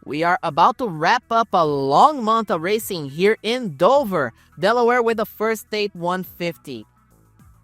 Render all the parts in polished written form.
We are about to wrap up a long month of racing here in Dover, Delaware with the first state 150.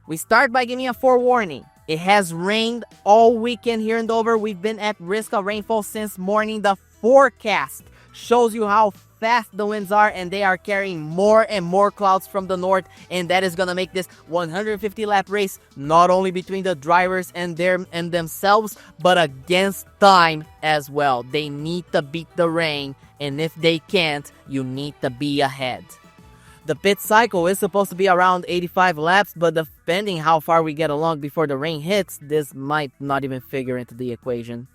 We start by giving a forewarning. It has rained all weekend here in Dover. We've been at risk of rainfall since morning. The forecast shows you how fast the winds are, and they are carrying more and more clouds from the north, and that is going to make this 150 lap race not only between the drivers and themselves, but against time as well. They need to beat the rain, and if they can't, you need to be ahead. The pit cycle is supposed to be around 85 laps, but depending how far we get along before the rain hits, this might not even figure into the equation.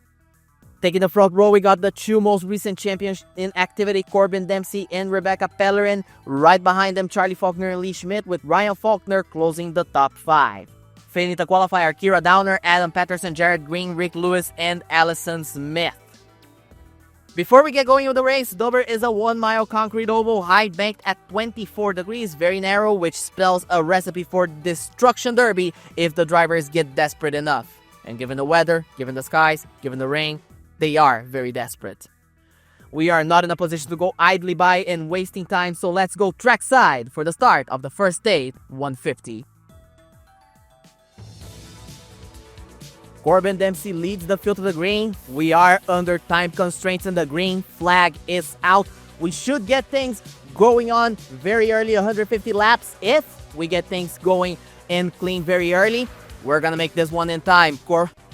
Taking the front row, we got the two most recent champions in activity, Corbin Dempsey and Rebecca Pellerin. Right behind them, Charlie Faulkner and Lee Schmidt, with Ryan Faulkner closing the top 5. Failing to qualify are Kira Downer, Adam Patterson, Jared Green, Rick Lewis, and Allison Smith. Before we get going with the race, Dover is a 1-mile concrete oval, high banked at 24 degrees, very narrow, which spells a recipe for destruction derby if the drivers get desperate enough. And given the weather, given the skies, given the rain, they are very desperate. We are not in a position to go idly by and wasting time, so let's go trackside for the start of the first state 150. Corbin Dempsey leads the field to the green. We are under time constraints and the green flag is out. We should get things going on very early, 150 laps. If we get things going and clean very early, we're gonna make this one in time.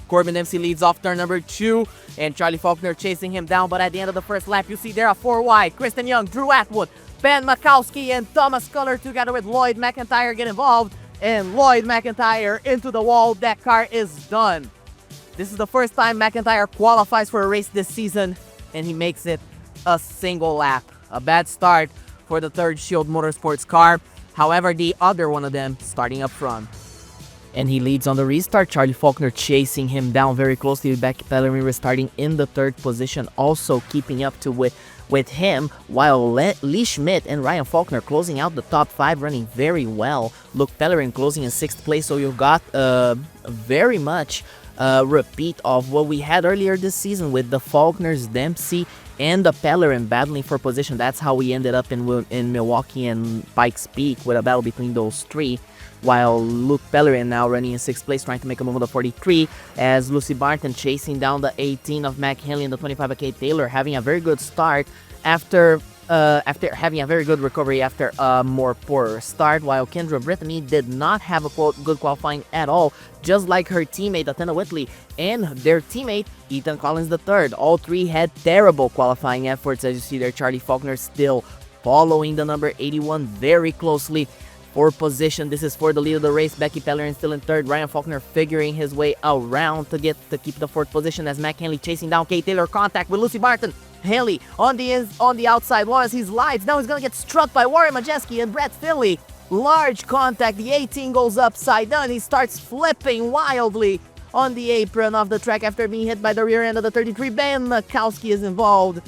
Corbin Dempsey leads off turn number 2, and Charlie Faulkner chasing him down, but at the end of the first lap, you see there are 4 wide. Kristen Young, Drew Atwood, Ben Makowski, and Thomas Culler together with Lloyd McIntyre get involved, and Lloyd McIntyre into the wall. That car is done. This is the first time McIntyre qualifies for a race this season, and he makes it a single lap. A bad start for the third Shield Motorsports car. However, the other one of them starting up front. And he leads on the restart. Charlie Faulkner chasing him down very closely. Becky Pellerin restarting in the 3rd position, also keeping up to with him, while Lee Schmidt and Ryan Faulkner closing out the top 5, running very well. Luke Pellerin closing in 6th place, so you've got very much repeat of what we had earlier this season with the Faulkners, Dempsey, and the Pellerin battling for position. That's how we ended up in Milwaukee and Pikes Peak, with a battle between those 3. While Luke Pellerin now running in 6th place, trying to make a move on the 43, as Lucy Barton chasing down the 18 of Mac Henley and the 25 of Kate Taylor, having a very good start after having a very good recovery after a more poorer start, while Kendra Brittany did not have a good qualifying at all, just like her teammate Athena Whitley and their teammate Ethan Collins III. All 3 had terrible qualifying efforts, as you see there. Charlie Faulkner still following the number 81 very closely for position. This is for the lead of the race. Becky Pellerin still in 3rd. Ryan Faulkner figuring his way around to keep the 4th position, as Mac Henley chasing down Kate Taylor. Contact with Lucy Barton. Henley on the outside wall as he slides. Now he's gonna get struck by Warren Majeski and Brett Finley. Large contact. The 18 goes upside down. He starts flipping wildly on the apron of the track after being hit by the rear end of the 33. Ben Makowski is involved.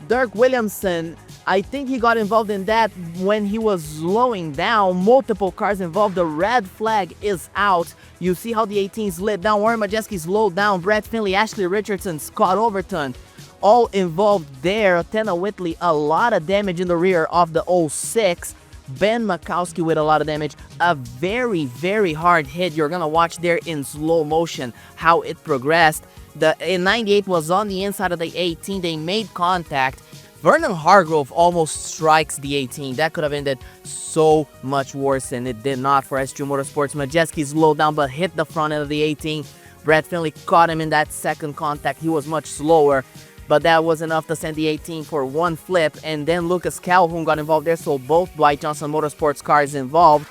Dirk Williamson, I think he got involved in that when he was slowing down. Multiple cars involved. The red flag is out. You see how the 18 slid down. Warren Majeski slowed down. Brett Finley, Ashley Richardson, Scott Overton, all involved there. Athena Whitley, a lot of damage in the rear of the 06. Ben Makowski with a lot of damage. A very, very hard hit. You're gonna watch there in slow motion how it progressed. The 98 was on the inside of the 18. They made contact. Vernon Hargrove almost strikes the 18. That could have ended so much worse, and it did not for S2 Motorsports. Majeski slowed down but hit the front end of the 18. Brett Finley caught him in that second contact. He was much slower, but that was enough to send the 18 for one flip. And then Lucas Calhoun got involved there, so both Dwight Johnson Motorsports cars involved.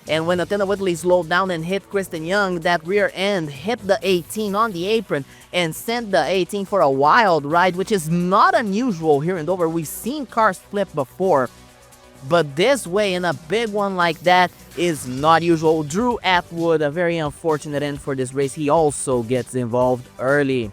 And when Athena Whitley slowed down and hit Kristen Young, that rear end hit the 18 on the apron and sent the 18 for a wild ride, which is not unusual here in Dover. We've seen cars flip before, but this way in a big one like that is not usual. Drew Atwood, a very unfortunate end for this race. He also gets involved early.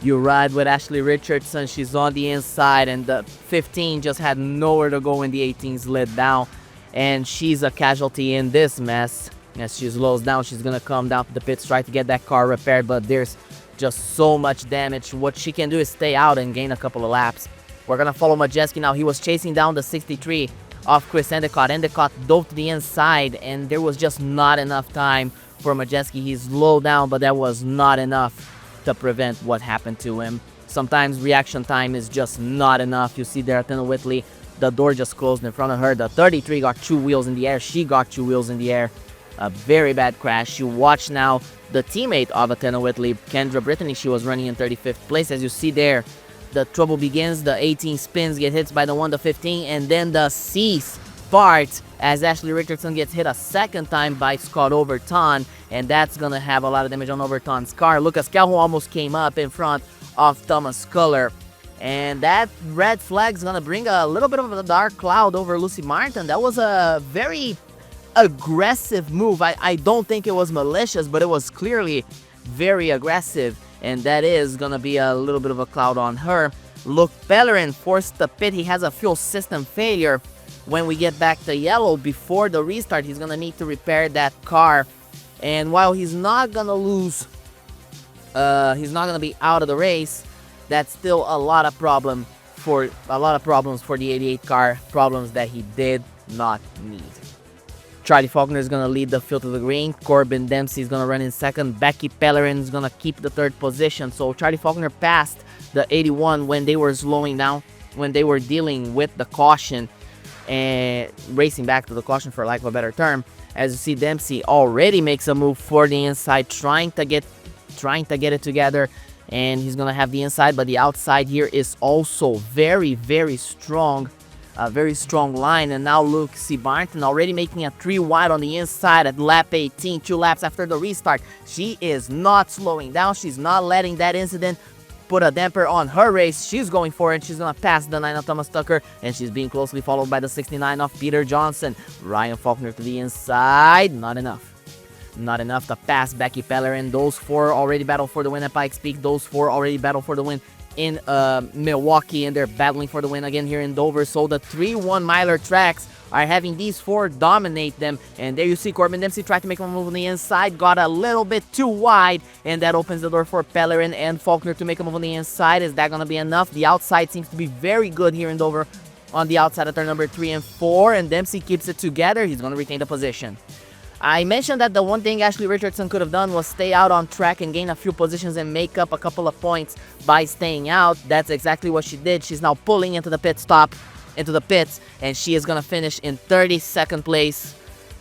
You ride with Ashley Richardson. She's on the inside, and the 15 just had nowhere to go when the 18 slid down. And she's a casualty in this mess. As she slows down, she's going to come down to the pits, try to get that car repaired. But there's Just so much damage. What she can do is stay out and gain a couple of laps. We're gonna follow Majeski now. He was chasing down the 63 of Chris Endicott. Endicott dove to the inside, and there was just not enough time for Majeski. He's slowed down, but that was not enough to prevent what happened to him. Sometimes reaction time is just not enough. You see there, Athena Whitley, the door just closed in front of her. The 33 got 2 wheels in the air. She got 2 wheels in the air. A very bad crash. You watch now the teammate of Athena Whitley, Kendra Brittany. She was running in 35th place. As you see there, the trouble begins. The 18 spins get hit by the 1 to 15, and then the cease part as Ashley Richardson gets hit a second time by Scott Overton, and that's gonna have a lot of damage on Overton's car. Lucas Calhoun almost came up in front of Thomas Culler, and that red flag's gonna bring a little bit of a dark cloud over Lucy Martin. That was a very aggressive move. I don't think it was malicious, but it was clearly very aggressive, and that is gonna be a little bit of a cloud on her. Luke Bellerin forced the pit. He has a fuel system failure. When we get back to yellow before the restart, he's gonna need to repair that car, and while he's not gonna lose, he's not gonna be out of the race. That's still a lot of problems for the 88 car, problems that he did not need. Charlie Faulkner is going to lead the field to the green. Corbin Dempsey is going to run in second. Becky Pellerin is going to keep the third position. So Charlie Faulkner passed the 81 when they were slowing down, when they were dealing with the caution and racing back to the caution, for lack of a better term. As you see, Dempsey already makes a move for the inside, trying to get it together, and he's going to have the inside, but the outside here is also very, very strong. A very strong line, and now Luke C. Barton already making a 3 wide on the inside at lap 18, 2 laps after the restart. She is not slowing down. She's not letting that incident put a damper on her race. She's going for it. She's going to pass the 9 of Thomas Tucker, and she's being closely followed by the 69 of Peter Johnson. Ryan Faulkner to the inside. Not enough. Not enough to pass Becky Pellerin. Those 4 already battled for the win at Pikes Peak. Those 4 already battled for the win in Milwaukee, and they're battling for the win again here in Dover. So the 3-1 miler tracks are having these 4 dominate them, and there you see Corbin Dempsey tried to make a move on the inside, got a little bit too wide, and that opens the door for Pellerin and Faulkner to make a move on the inside. Is that gonna be enough? The outside seems to be very good here in Dover on the outside of turn number 3 and 4, and Dempsey keeps it together. He's gonna retain the position. I mentioned that the one thing Ashley Richardson could have done was stay out on track and gain a few positions and make up a couple of points by staying out. That's exactly what she did. She's now pulling into the pits, and she is going to finish in 32nd place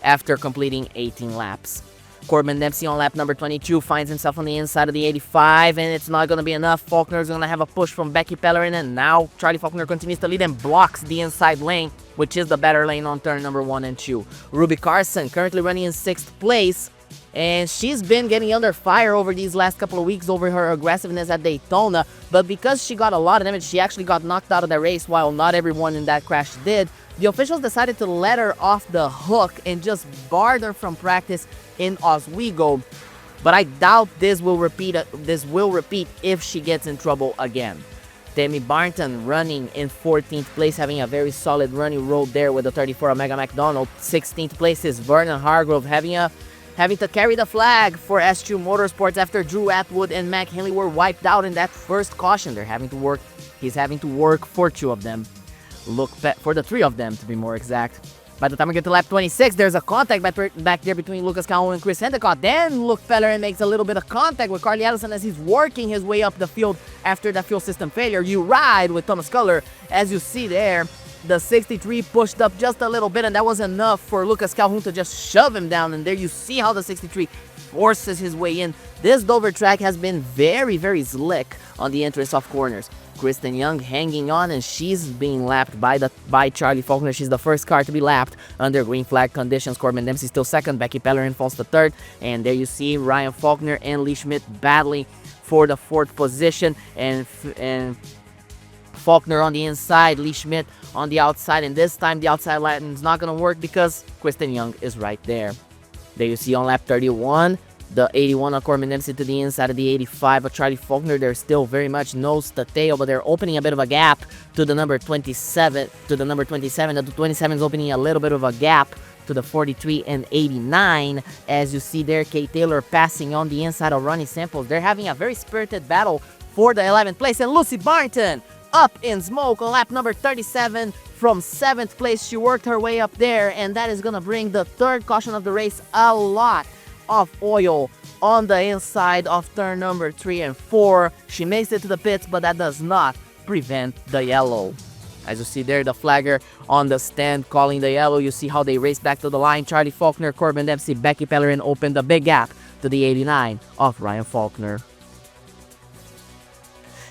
after completing 18 laps. Corbin Dempsey on lap number 22 finds himself on the inside of the 85, and it's not going to be enough. Faulkner is going to have a push from Becky Pellerin, and now Charlie Faulkner continues to lead and blocks the inside lane, which is the better lane on turn number 1 and 2. Ruby Carson currently running in 6th place, and she's been getting under fire over these last couple of weeks over her aggressiveness at Daytona, but because she got a lot of damage, she actually got knocked out of the race while not everyone in that crash did. The officials decided to let her off the hook and just barred her from practice in Oswego, but I doubt this will repeat if she gets in trouble again. Tammy Barton running in 14th place, having a very solid running road there with the 34 of Megan McDonald. 16th place is Vernon Hargrove having to carry the flag for S2 Motorsports after Drew Atwood and Mac Henley were wiped out in that first caution. He's having to work for 2 of them. For the 3 of them, to be more exact. By the time we get to lap 26, there's a contact back there between Lucas Calhoun and Chris Endicott. Then Luke Pellerin makes a little bit of contact with Carly Allison as he's working his way up the field after that fuel system failure. You ride with Thomas Culler. As you see there, the 63 pushed up just a little bit, and that was enough for Lucas Calhoun to just shove him down. And there you see how the 63 forces his way in. This Dover track has been very, very slick on the entrance off corners. Kristen Young hanging on, and she's being lapped by Charlie Faulkner. She's the first car to be lapped under green flag conditions. Corbin Dempsey still second. Becky Pellerin falls to third. And there you see Ryan Faulkner and Lee Schmidt battling for the 4th position. And Faulkner on the inside, Lee Schmidt on the outside. And this time the outside line is not going to work because Kristen Young is right there. There you see on lap 31, the 81 of Corbin Dempsey to the inside of the 85 of Charlie Faulkner. They're still very much nose to tail, but they're opening a bit of a gap to the number 27. The 27 is opening a little bit of a gap to the 43 and 89. As you see there, Kate Taylor passing on the inside of Ronnie Samples. They're having a very spirited battle for the 11th place. And Lucy Barton up in smoke on lap number 37 from 7th place. She worked her way up there, and that is going to bring the third caution of the race. A lot of oil on the inside of turn number 3 and 4. She makes it to the pits, but that does not prevent the yellow. As you see there, the flagger on the stand calling the yellow. You see how they race back to the line. Charlie Faulkner, Corbin Dempsey, Becky Pellerin opened a big gap to the 89 of Ryan Faulkner.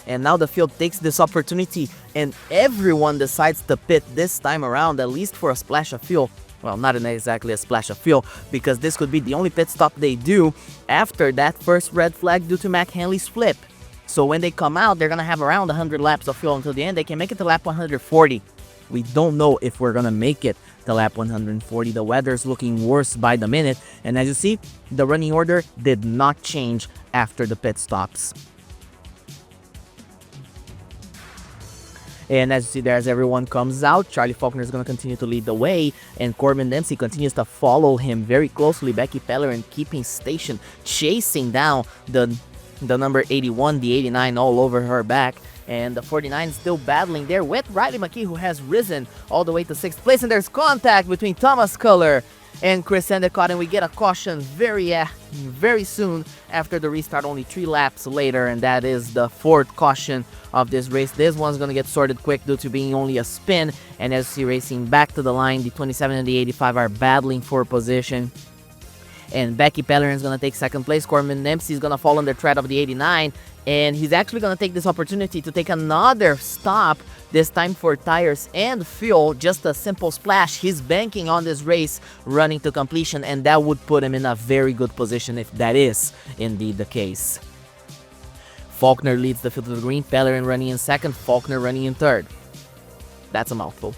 And now the field takes this opportunity and everyone decides to pit this time around, at least for a splash of fuel. Well, not exactly a splash of fuel, because this could be the only pit stop they do after that first red flag due to Mac Henley's flip. So when they come out, they're going to have around 100 laps of fuel until the end. They can make it to lap 140. We don't know if we're going to make it to lap 140. The weather's looking worse by the minute. And as you see, the running order did not change after the pit stops. And as you see there, as everyone comes out, Charlie Faulkner is going to continue to lead the way, and Corbin Dempsey continues to follow him very closely. Becky Pellerin keeping station, chasing down the number 81, the 89 all over her back, and the 49 still battling there with Riley McKee, who has risen all the way to 6th place. And there's contact between Thomas Culler and Chris Endicott, and we get a caution very soon after the restart, only 3 laps later, and that is the 4th caution of this race. This one's going to get sorted quick due to being only a spin, and as you see racing back to the line, the 27 and the 85 are battling for position. And Becky Pellerin is going to take 2nd place. Corbin Dempsey is going to fall on the tread of the 89, and he's actually going to take this opportunity to take another stop, this time for tires and fuel. Just a simple splash. He's banking on this race running to completion, and that would put him in a very good position if that is indeed the case. Faulkner leads the field to the green, Pellerin running in 2nd, Faulkner running in 3rd. That's a mouthful.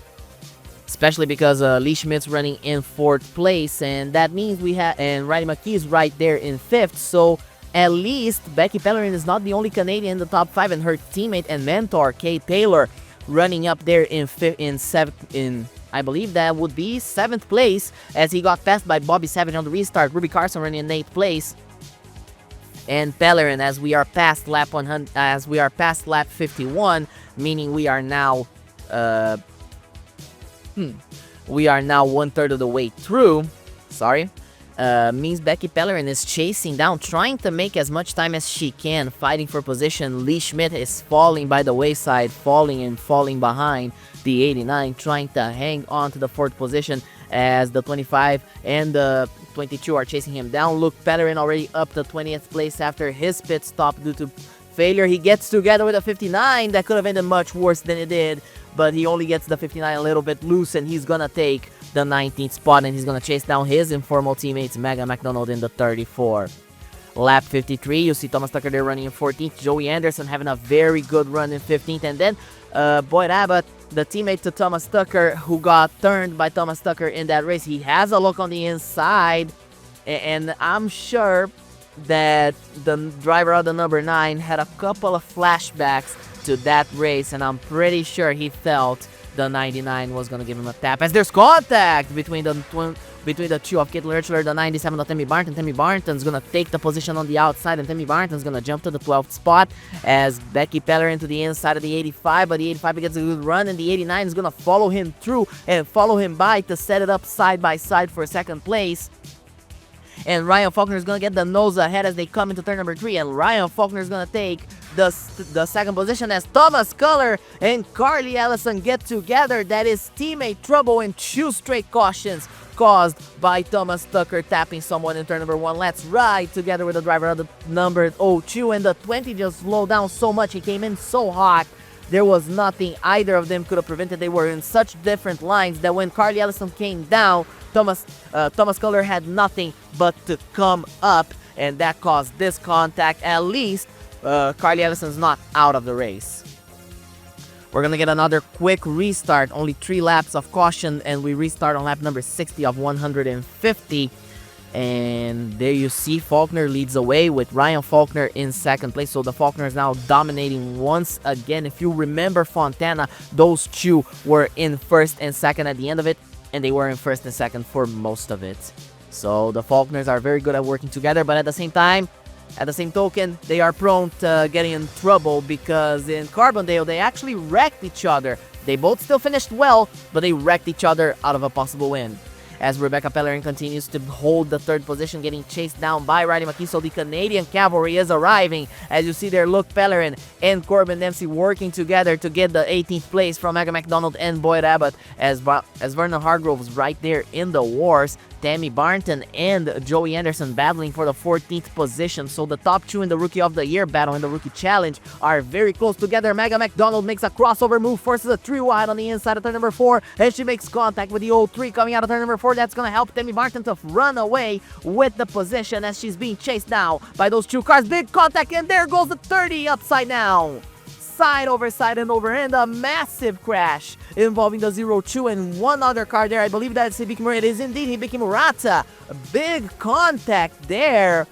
Especially because Lee Schmidt's running in 4th place, and that means we have, and Riley McKee is right there in 5th, so at least Becky Pellerin is not the only Canadian in the top 5, and her teammate and mentor, Kate Taylor, running up there in I believe that would be 7th place, as he got passed by Bobby Savage on the restart. Ruby Carson running in 8th place. And Pellerin, as we are past lap 51, meaning we are now we are now 1/3 of the way through. Means Becky Pellerin is chasing down, trying to make as much time as she can, fighting for position. Lee Schmidt is falling by the wayside, falling behind the 89, trying to hang on to the 4th position as the 25 and the 22 are chasing him down. Look, Pellerin already up to 20th place after his pit stop due to failure. He gets together with a 59 that could have ended much worse than it did, but he only gets the 59 a little bit loose, and he's gonna take the 19th spot, and he's gonna chase down his informal teammates Megan McDonald in the 34. Lap 53, you see Thomas Tucker there running in 14th, Joey Anderson having a very good run in 15th, and then Boyd Abbott, the teammate to Thomas Tucker, who got turned by Thomas Tucker in that race. He has a look on the inside, and I'm sure that the driver of the number 9 had a couple of flashbacks to that race, and I'm pretty sure he felt the 99 was going to give him a tap, as there's contact between the two of Kit Lurchler, the 97 of Tammy Barton. Tammy Barton's going to take the position on the outside, and Tammy Barton's going to jump to the 12th spot as Becky Pellerin to the inside of the 85, but the 85 gets a good run, and the 89 is going to follow him through and follow him by to set it up side by side for 2nd place. And Ryan Faulkner is going to get the nose ahead as they come into turn number 3, and Ryan Faulkner is going to take the 2nd position as Thomas Culler and Carly Ellison get together. That is teammate trouble and 2 straight cautions caused by Thomas Tucker tapping someone in turn number 1. Let's ride together with the driver of the number 02, and the 20 just slowed down so much. He came in so hot. There was nothing either of them could have prevented. They were in such different lines that when Carly Ellison came down, Thomas Culler had nothing but to come up, and that caused this contact. At least Carly Ellison's not out of the race. We're going to get another quick restart, only 3 laps of caution, and we restart on lap number 60 of 150. And there you see Faulkner leads away with Ryan Faulkner in 2nd place. So the Faulkner is now dominating once again. If you remember Fontana, those 2 were in 1st and 2nd at the end of it. and they were in first and second for most of it. So the Faulkners are very good at working together, but at the same time, at the same token, they are prone to getting in trouble because in Carbondale, they actually wrecked each other. They both still finished well, but they wrecked each other out of a possible win. As Rebecca Pellerin continues to hold the third position, getting chased down by Riley McKee. So the Canadian cavalry is arriving. As you see there, Luke Pellerin and Corbin Dempsey working together to get the 18th place from Megan McDonald and Boyd Abbott. As Vernon Hargrove's right there in the wars. Tammy Barton and Joey Anderson battling for the 14th position. So the top two in the Rookie of the Year battle and the Rookie Challenge are very close together. Megan McDonald makes a crossover move, forces a 3 wide on the inside of turn number 4, and she makes contact with the old 3 coming out of turn number 4. That's going to help Tammy Barton to run away with the position as she's being chased now by those 2 cars. Big contact, and there goes the 30 upside down. Side over side and over, and a massive crash involving the 0-2 and one other car there. I believe that's Hibiki Murata. It is indeed Hibiki Murata. A big contact there.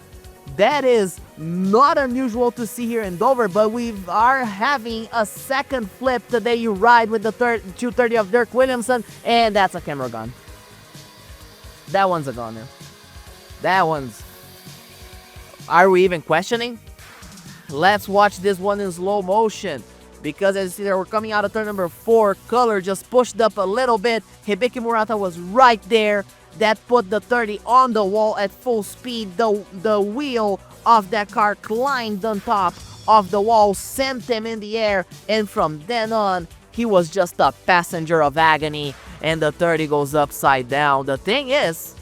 That is not unusual to see here in Dover, but we are having a second flip today. You ride with the 230 of Dirk Williamson, and that's a camera gun. That one's a goner. That one's... Are we even questioning? Let's watch this one in slow motion, because as you see there, we're coming out of turn number 4. Color just pushed up a little bit. Hibiki Murata was right there. That put the 30 on the wall at full speed. The wheel of that car climbed on top of the wall, sent him in the air, and from then on, he was just a passenger of agony, and the 30 goes upside down. The thing is,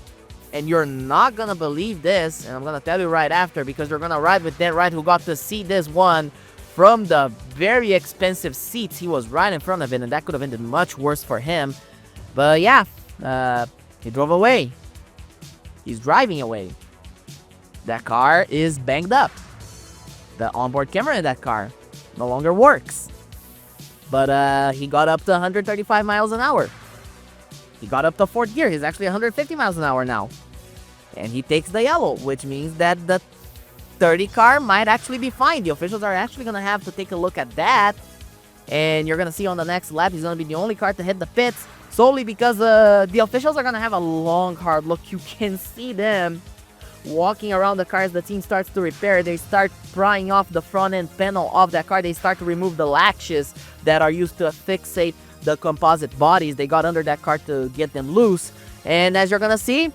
and you're not gonna believe this, and I'm gonna tell you right after, because you're gonna ride with Dan Wright, who got to see this one from the very expensive seats. He was right in front of it, and that could have ended much worse for him. But yeah, he drove away. He's driving away. That car is banged up. The onboard camera in that car no longer works. But he got up to 135 miles an hour. He got up to 4th gear. He's actually 150 miles an hour now. And he takes the yellow, which means that the 30 car might actually be fine. The officials are actually going to have to take a look at that. And you're going to see on the next lap, he's going to be the only car to hit the pits, solely because the officials are going to have a long, hard look. You can see them walking around the car as the team starts to repair. They start prying off the front end panel of that car. They start to remove the latches that are used to fixate the composite bodies. They got under that car to get them loose. And as you're going to see,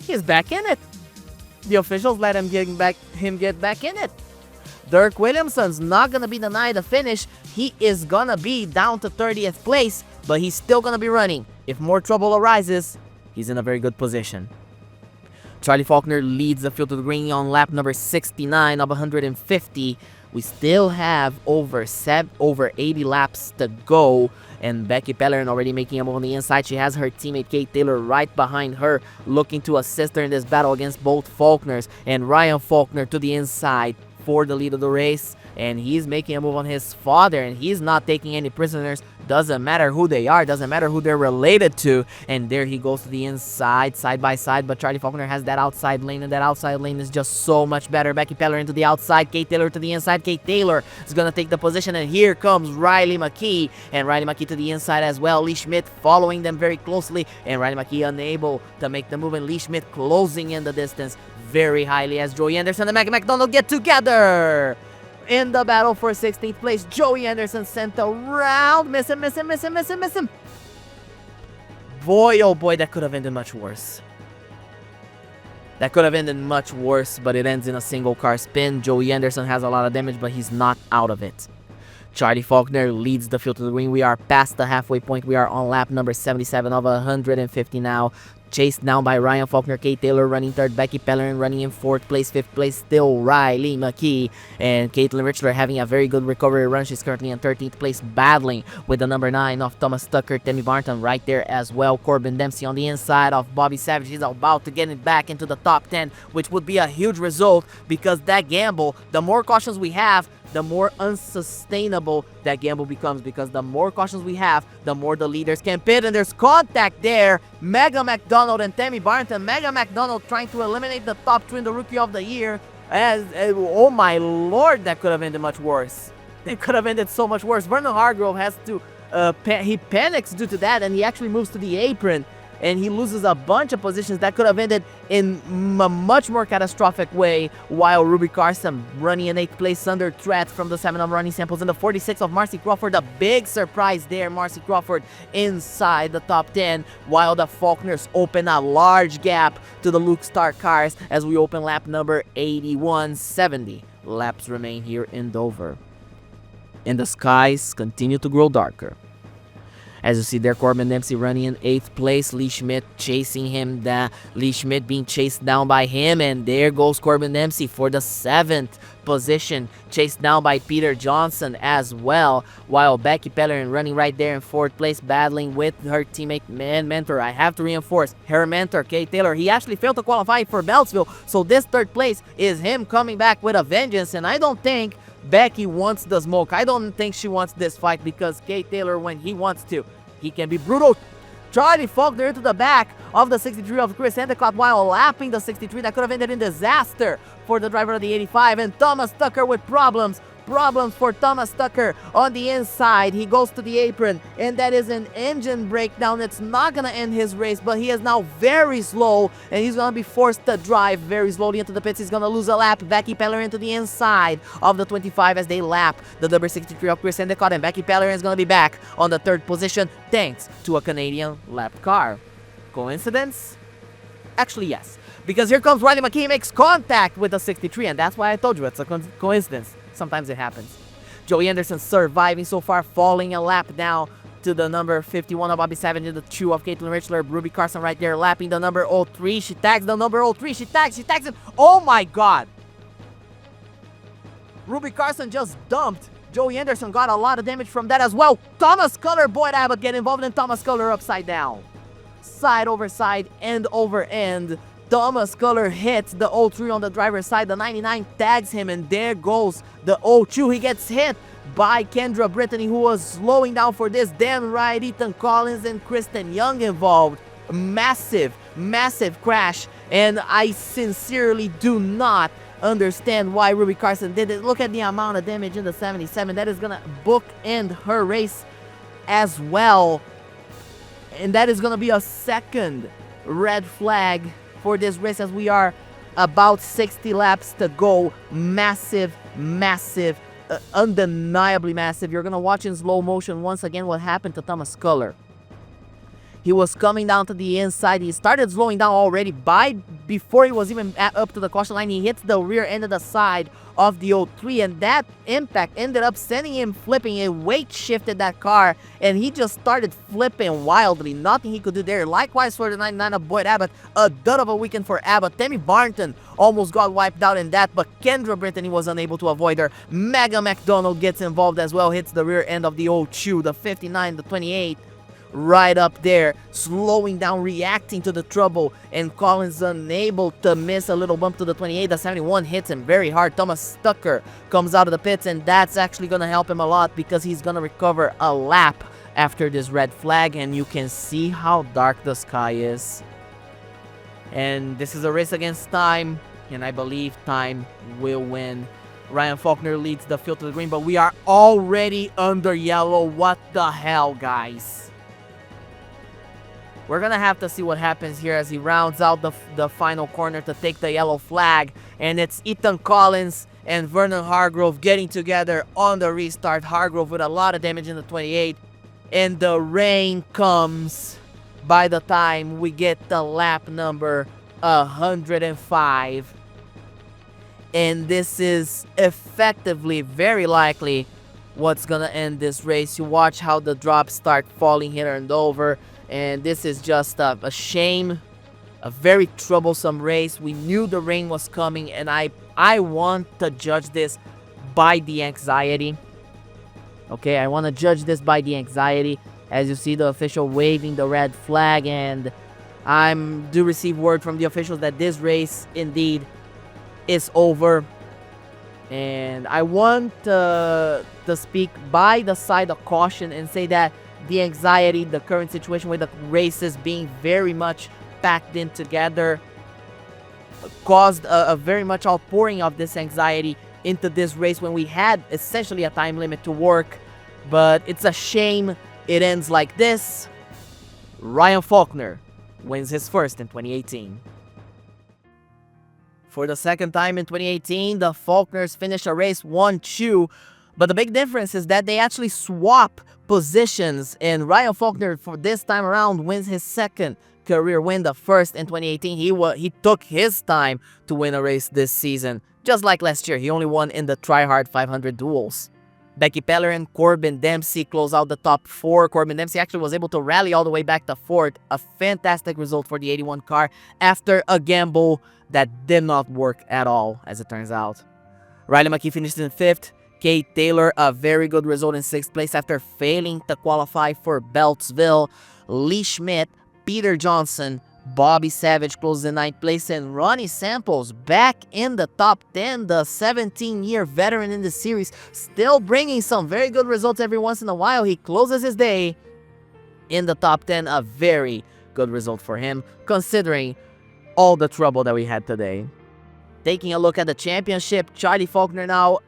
he's back in it. The officials let him get back in it. Dirk Williamson's not going to be denied the finish. He is going to be down to 30th place, but he's still going to be running. If more trouble arises, he's in a very good position. Charlie Faulkner leads the field to the green on lap number 69 of 150. We still have over 80 laps to go, and Becky Pellerin already making a move on the inside. She has her teammate Kate Taylor right behind her, looking to assist her in this battle against both Faulkners, and Ryan Faulkner to the inside for the lead of the race. And he's making a move on his father, and he's not taking any prisoners. Doesn't matter who they are, doesn't matter who they're related to. And there he goes to the inside, side by side, but Charlie Faulkner has that outside lane, and that outside lane is just so much better. Becky Pellerin to the outside, Kate Taylor to the inside. Kate Taylor is going to take the position, and here comes Riley McKee, and Riley McKee to the inside as well. Lee Schmidt following them very closely, and Riley McKee unable to make the move, and Lee Schmidt closing in the distance very highly as Joey Anderson and Megan McDonald get together in the battle for 16th place. Joey Anderson sent around. Miss him. Boy, oh boy, that could have ended much worse. That could have ended much worse, but it ends in a single car spin. Joey Anderson has a lot of damage, but he's not out of it. Charlie Faulkner leads the field to the green. We are past the halfway point. We are on lap number 77 of 150 now. Chased down by Ryan Faulkner, Kate Taylor running third, Becky Pellerin running in 4th place, 5th place still Riley McKee, and Caitlin Richler having a very good recovery run. She's currently in 13th place, battling with the number 9 of Thomas Tucker, Tammy Barton right there as well. Corbin Dempsey on the inside of Bobby Savage. He's about to get it back into the top 10, which would be a huge result, because that gamble, the more cautions we have, the more unsustainable that gamble becomes, because the more cautions we have, the more the leaders can pit. And there's contact there. Megan McDonald and Tammy Barton. Megan McDonald trying to eliminate the top 2 in the Rookie of the Year. Oh my lord, that could have ended much worse. It could have ended so much worse. Vernon Hargrove has to he panics due to that, and he actually moves to the apron, and he loses a bunch of positions that could have ended in a much more catastrophic way, while Ruby Carson running in 8th place under threat from the 7 of running samples. In the 46 of Marcy Crawford, a big surprise there. Marcy Crawford inside the top 10, while the Faulkners open a large gap to the Luke Stark cars as we open lap number 8170. Laps remain here in Dover. And the skies continue to grow darker. As you see there, Corbin Dempsey running in 8th place. Lee Schmidt chasing him. Lee Schmidt being chased down by him. And there goes Corbin Dempsey for the 7th position. Chased down by Peter Johnson as well. While Becky Pellerin running right there in 4th place, battling with her teammate and mentor. I have to reinforce her mentor, Kay Taylor. He actually failed to qualify for Beltsville. So this 3rd place is him coming back with a vengeance. And I don't think Becky wants the smoke. I don't think she wants this fight, because Kay Taylor, when he wants to, he can be brutal. Charlie Faulkner into the back of the 63 of Chris Endicott while lapping the 63. That could have ended in disaster for the driver of the 85. And Thomas Tucker with problems. Problems for Thomas Tucker on the inside. He goes to the apron, and that is an engine breakdown. It's not going to end his race, but he is now very slow, and he's going to be forced to drive very slowly into the pits. He's going to lose a lap. Becky Pellerin to the inside of the 25 as they lap the number 63 of Chris Endicott, and Becky Pellerin is going to be back on the 3rd position thanks to a Canadian lap car. Coincidence? Actually, yes, because here comes Riley McKee, makes contact with the 63, and that's why I told you it's a coincidence. Sometimes it happens. Joey Anderson surviving so far, falling a lap now to the number 51 of Bobby Savage and the 2 of Caitlin Richler. Ruby Carson right there lapping the number 03. She tags the number 03. She tags him. Oh my God. Ruby Carson just dumped. Joey Anderson got a lot of damage from that as well. Thomas Culler, Boyd Abbott get involved, in Thomas Culler upside down. Side over side, end over end. Thomas Culler hits the 03 on the driver's side. The 99 tags him, and there goes the 02. He gets hit by Kendra Brittany, who was slowing down for this. Dan Wright, Ethan Collins, and Kristen Young involved. Massive, massive crash, and I sincerely do not understand why Ruby Carson did it. Look at the amount of damage in the 77. That is gonna bookend her race as well, and that is gonna be a 2nd red flag for this race as we are about 60 laps to go. Massive, massive, undeniably massive. You're gonna watch in slow motion once again what happened to Thomas Culler. He was coming down to the inside. He started slowing down already before he was even up to the caution line. He hits the rear end of the side of the 03, and that impact ended up sending him flipping. It weight shifted that car, and he just started flipping wildly. Nothing he could do there. Likewise for the 99 of Boyd Abbott. A dud of a weekend for Abbott. Tammy Barnton almost got wiped out in that, but Kendra Brittany was unable to avoid her. Megan McDonald gets involved as well. Hits the rear end of the 02, the 59, the 28. Right up there, slowing down, reacting to the trouble, and Collins unable to miss a little bump to the 28. The 71 hits him very hard. Thomas Tucker comes out of the pits, and that's actually going to help him a lot because he's going to recover a lap after this red flag, and you can see how dark the sky is. And this is a race against time, and I believe time will win. Ryan Faulkner leads the field to the green, but we are already under yellow. What the hell, guys? We're going to have to see what happens here as he rounds out the final corner to take the yellow flag. And it's Ethan Collins and Vernon Hargrove getting together on the restart. Hargrove with a lot of damage in the 28. And the rain comes by the time we get the lap number 105. And this is effectively, very likely, what's going to end this race. You watch how the drops start falling here and over. And this is just a shame, a very troublesome race. We knew the rain was coming, and I want to judge this by the anxiety. Okay, I want to judge this by the anxiety. As you see the official waving the red flag, and I do receive word from the officials that this race indeed is over. And I want to speak by the side of caution and say that the anxiety, the current situation with the races being very much packed in together, caused a very much outpouring of this anxiety into this race when we had essentially a time limit to work. But it's a shame it ends like this. Ryan Faulkner wins his first in 2018. For the second time in 2018, the Faulkners finish a race 1-2, but the big difference is that they actually swap positions, and Ryan Faulkner for this time around wins his second career win, the first in 2018. He took his time to win a race this season. Just like last year, he only won in the Try Hard 500 duels. Becky Pellerin, Corbin Dempsey close out the top 4. Corbin Dempsey actually was able to rally all the way back to 4th. A fantastic result for the 81 car after a gamble that did not work at all, as it turns out. Riley McKee finished in 5th. Kate Taylor, a very good result in 6th place after failing to qualify for Beltsville. Lee Schmidt, Peter Johnson, Bobby Savage closes in 9th place, and Ronnie Samples back in the top 10, the 17-year veteran in the series, still bringing some very good results every once in a while. He closes his day in the top 10, a very good result for him, considering all the trouble that we had today. Taking a look at the championship, Charlie Faulkner now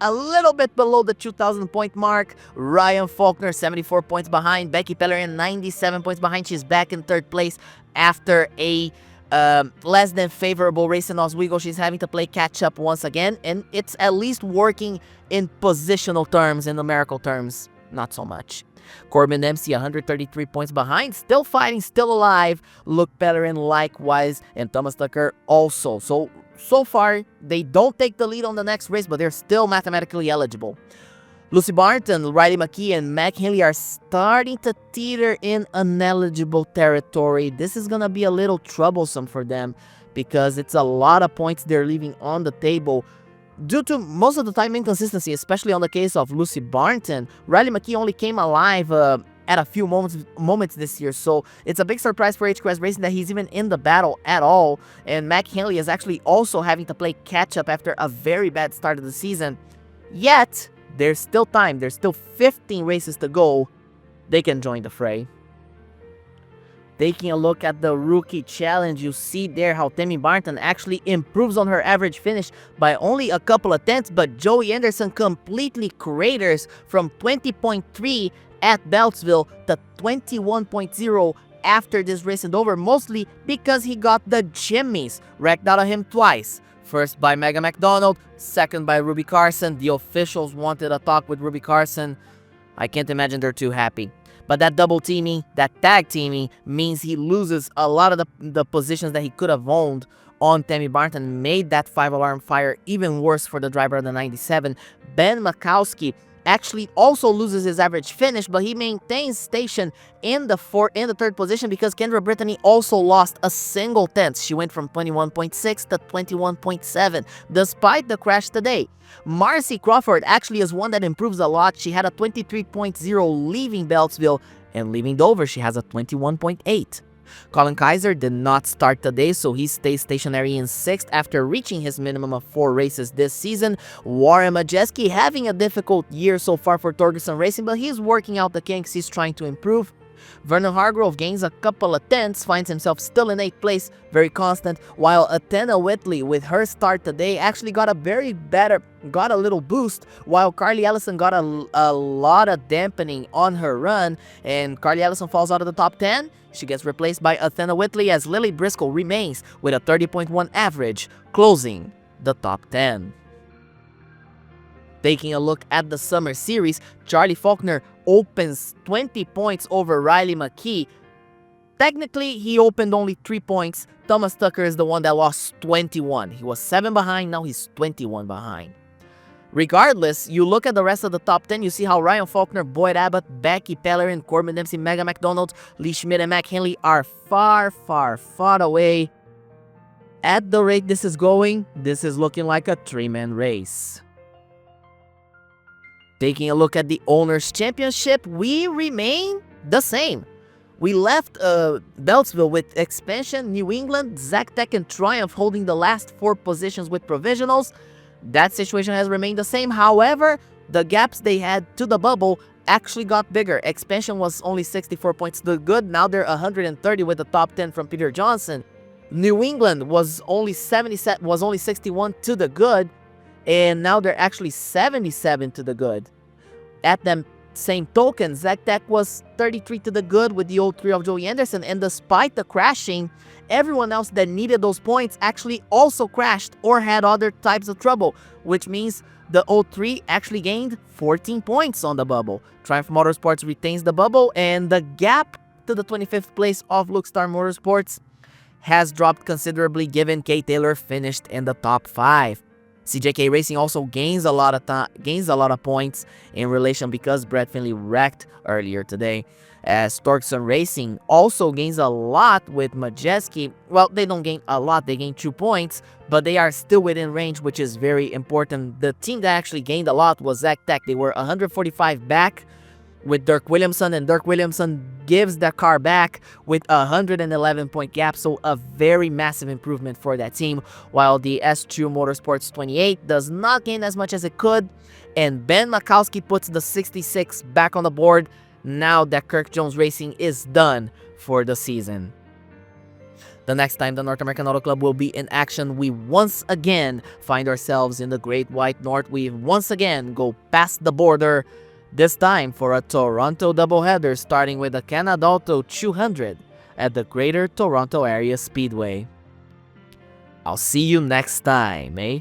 a little bit below the 2,000 point mark. Ryan Faulkner 74 points behind. Becky Pellerin 97 points behind. She's back in 3rd place after a less than favorable race in Oswego. She's having to play catch up once again, and it's at least working in positional terms. In numerical terms, not so much. Corbin Dempsey 133 points behind, still fighting, still alive. Luke Pellerin likewise, and Thomas Tucker also. So far, they don't take the lead on the next race, but they're still mathematically eligible. Lucy Barton, Riley McKee, and Mac Hinley are starting to teeter in ineligible territory. This is going to be a little troublesome for them because it's a lot of points they're leaving on the table. Due to most of the time inconsistency, especially on the case of Lucy Barton, Riley McKee only came alive at a few moments this year, so it's a big surprise for HQS Racing that he's even in the battle at all. And Mac Hinley is actually also having to play catch up after a very bad start of the season. Yet, there's still time. There's still 15 races to go. They can join the fray. Taking a look at the Rookie Challenge, you see there how Tammy Barton actually improves on her average finish by only a couple of tenths, but Joey Anderson completely craters from 20.3 at Beltsville to 21.0 after this race in Dover, mostly because he got the jimmies wrecked out of him twice. First by Megan McDonald, second by Ruby Carson. The officials wanted a talk with Ruby Carson. I can't imagine they're too happy. But that double teaming, that tag teaming, means he loses a lot of the positions that he could have owned on Tammy Barton, made that 5-alarm fire even worse for the driver of the 97. Ben Makowski actually also loses his average finish, but he maintains station in the 3rd position because Kendra Brittany also lost a single tenth. She went from 21.6 to 21.7 despite the crash today. Marcy Crawford actually is one that improves a lot. She had a 23.0 leaving Beltsville, and leaving Dover she has a 21.8. Colin Kaiser did not start today, so he stays stationary in 6th after reaching his minimum of 4 races this season. Warren Majeski having a difficult year so far for Torgerson Racing, but he's working out the kinks. He's trying to improve. Vernon Hargrove gains a couple of tenths, finds himself still in 8th place, very constant, while Athena Whitley, with her start today, actually got a little boost, while Carly Ellison got a lot of dampening on her run, and Carly Ellison falls out of the top 10. She gets replaced by Athena Whitley as Lily Briscoe remains with a 30.1 average, closing the top 10. Taking a look at the Summer Series, Charlie Faulkner opens 20 points over Riley McKee. Technically, he opened only 3 points. Thomas Tucker is the one that lost 21. He was 7 behind, now he's 21 behind. Regardless, you look at the rest of the top 10, you see how Ryan Faulkner, Boyd Abbott, Becky Pellerin, Corbin Dempsey, Megan McDonald, Lee Schmidt, and Mac Hinley are far away. At the rate this is going, this is looking like a 3-man race. Taking a look at the Owners' Championship, we remain the same. We left Beltsville with Expansion, New England, Zactec, and Triumph holding the last 4 positions with provisionals. That situation has remained the same. However, the gaps they had to the bubble actually got bigger. Expansion was only 64 points to the good. Now they're 130 with the top 10 from Peter Johnson. New England was only 61 to the good, and now they're actually 77 to the good. At them same token, Zach Tech was 33 to the good with the 03 of Joey Anderson, and despite the crashing, everyone else that needed those points actually also crashed or had other types of trouble, which means the 03 actually gained 14 points on the bubble. Triumph Motorsports retains the bubble, and the gap to the 25th place of Lukestar Motorsports has dropped considerably given Kay Taylor finished in the top 5. CJK Racing also gains a lot of points in relation because Brett Finley wrecked earlier today. As Torkson Racing also gains a lot with Majeski. Well, they don't gain a lot, they gain 2 points, but they are still within range, which is very important. The team that actually gained a lot was Zach Tech. They were 145 back with Dirk Williamson, and Dirk Williamson gives the car back with a 111-point gap, so a very massive improvement for that team, while the S2 Motorsports 28 does not gain as much as it could, and Ben Makowski puts the 66 back on the board now that Kirk Jones Racing is done for the season. The next time the North American Auto Club will be in action, we once again find ourselves in the Great White North. We once again go past the border, this time for a Toronto doubleheader starting with the Canadauto 200 at the Greater Toronto Area Speedway. I'll see you next time, eh?